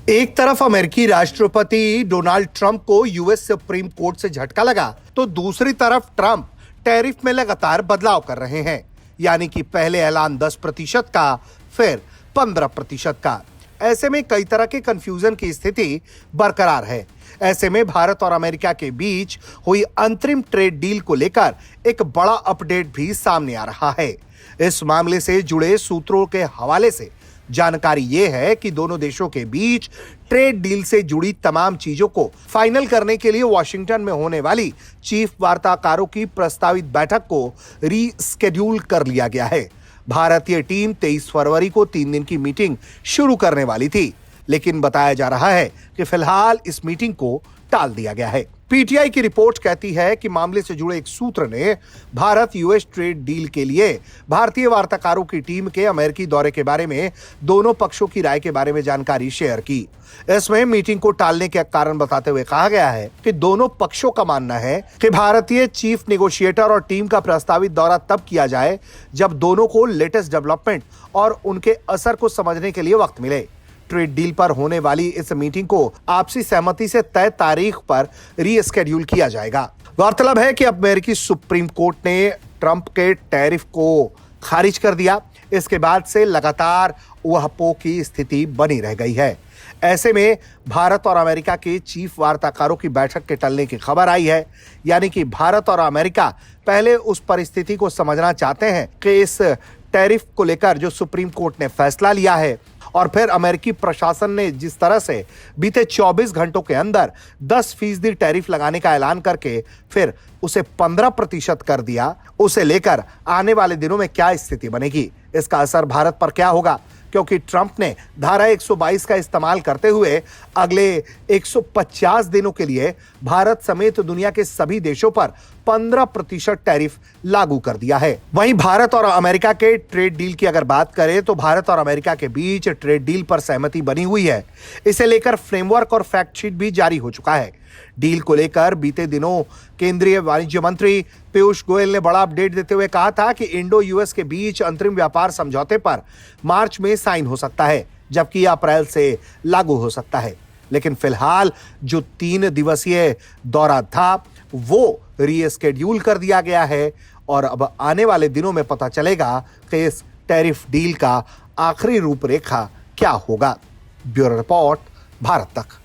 एक तरफ अमेरिकी राष्ट्रपति डोनाल्ड ट्रंप को यूएस सुप्रीम कोर्ट से झटका लगा, तो दूसरी तरफ ट्रंप टैरिफ में लगातार बदलाव कर रहे हैं। यानी कि पहले ऐलान 10% का, फिर 15% का। ऐसे में कई तरह के कंफ्यूजन की स्थिति बरकरार है। ऐसे में भारत और अमेरिका के बीच हुई अंतरिम ट्रेड डील को लेकर एक बड़ा अपडेट भी सामने आ रहा है। इस मामले से जुड़े सूत्रों के हवाले से जानकारी यह है कि दोनों देशों के बीच ट्रेड डील से जुड़ी तमाम चीजों को फाइनल करने के लिए वॉशिंगटन में होने वाली चीफ वार्ताकारों की प्रस्तावित बैठक को रीस्केड्यूल कर लिया गया है। भारतीय टीम 23 फरवरी को 3 दिन की मीटिंग शुरू करने वाली थी, लेकिन बताया जा रहा है कि फिलहाल इस मीटिंग को टाल दिया गया है। पीटीआई की रिपोर्ट कहती है कि मामले से जुड़े एक सूत्र ने भारत यूएस ट्रेड डील के लिए भारतीय वार्ताकारों की टीम के अमेरिकी दौरे के बारे में दोनों पक्षों की राय के बारे में जानकारी शेयर की। इसमें मीटिंग को टालने के कारण बताते हुए कहा गया है कि दोनों पक्षों का मानना है कि भारतीय चीफ नेगोशिएटर और टीम का प्रस्तावित दौरा तब किया जाए जब दोनों को लेटेस्ट डेवलपमेंट और उनके असर को समझने के लिए वक्त मिले। ट्रेड डील पर होने वाली इस मीटिंग को आपसी सहमति से तय तारीख पर रीस्केड्यूल किया जाएगा। गौरतलब है कि अमेरिकी सुप्रीम कोर्ट ने ट्रंप के टैरिफ को खारिज कर दिया। इसके बाद से लगातार उहापोह की स्थिति बनी रह गई है। ऐसे में भारत और अमेरिका के चीफ वार्ताकारों की बैठक के टलने की खबर आई है। यानी कि भारत और अमेरिका पहले उस परिस्थिति को समझना चाहते हैं कि इस टैरिफ को लेकर जो सुप्रीम कोर्ट ने फैसला लिया है और फिर अमेरिकी प्रशासन ने जिस तरह से बीते 24 घंटों के अंदर 10% टैरिफ लगाने का ऐलान करके फिर उसे 15% कर दिया, उसे लेकर आने वाले दिनों में क्या स्थिति बनेगी, इसका असर भारत पर क्या होगा, क्योंकि ट्रंप ने धारा 122 का इस्तेमाल करते हुए अगले 150 दिनों के लिए भारत समेत दुनिया के सभी देशों पर 15% टैरिफ लागू कर दिया है। वहीं भारत और अमेरिका के ट्रेड डील की अगर बात करें तो भारत और अमेरिका के बीच ट्रेड डील पर सहमति बनी हुई है। इसे लेकर फ्रेमवर्क और फैक्ट शीट भी जारी हो चुका है। डील को लेकर बीते दिनों केंद्रीय वाणिज्य मंत्री पीयूष गोयल ने बड़ा अपडेट देते हुए कहा था कि इंडो यूएस के बीच अंतरिम व्यापार समझौते पर मार्च में साइन हो सकता है, जबकि अप्रैल से लागू हो सकता है। लेकिन फिलहाल जो 3 दिवसीय दौरा था वो रीस्केड्यूल कर दिया गया है और अब आने वाले दिनों में पता चलेगा कि इस टैरिफ डील का आखिरी रूपरेखा क्या होगा। ब्यूरो रिपोर्ट, भारत तक।